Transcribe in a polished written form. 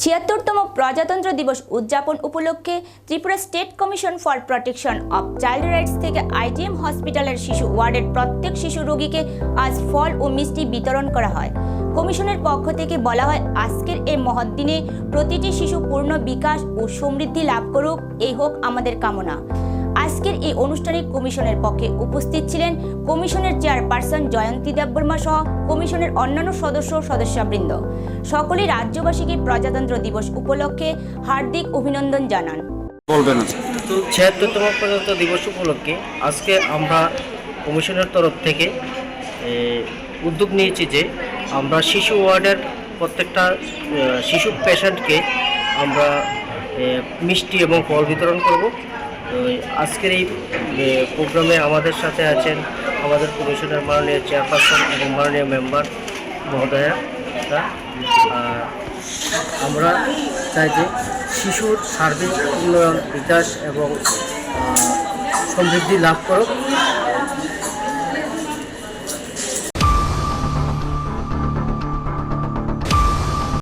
৭৬তম প্রজাতন্ত্র দিবস উদযাপন উপলক্ষে Tripura state commission for protection of child rights থেকে আইটিএম হসপিটালের শিশু ওয়ার্ডের প্রত্যেক শিশু রোগীকে আজ ফল ও মিষ্টি বিতরণ করা হয়। কমিশনের পক্ষ থেকে বলা হয়, আজকের এই মহৎ দিনে প্রতিটি শিশু পূর্ণ বিকাশ ও সমৃদ্ধি লাভ করুক, এই হোক আমাদের কামনা। আজকের এই অনুষ্ঠানে কমিশনের পক্ষে উপস্থিত ছিলেন কমিশনের চেয়ারপারসন জয়ন্তী দেববর্মা সহ কমিশনের অন্যান্য সদস্যবৃন্দ। সকলেই রাজ্যবাসীকে প্রজাতন্ত্র দিবস উপলক্ষে হার্দিক অভিনন্দন জানান। ৭৬তম প্রজাতন্ত্র দিবস উপলক্ষে আজকে আমরা কমিশনের তরফ থেকে উদ্যোগ নিয়েছি যে আমরা শিশু ওয়ার্ডের প্রত্যেকটা শিশু পেশেন্টকে আমরা মিষ্টি এবং ফল বিতরণ করব। আজকের এই প্রোগ্রামে আমাদের সাথে আছেন আমাদের কমিশনের মাননীয় চেয়ারপারসন এবং মাননীয় মেম্বার মহোদয়া। আমরা চাই যে শিশুর সার্বিক উন্নয়ন, বিকাশ এবং সমৃদ্ধি লাভ করুক,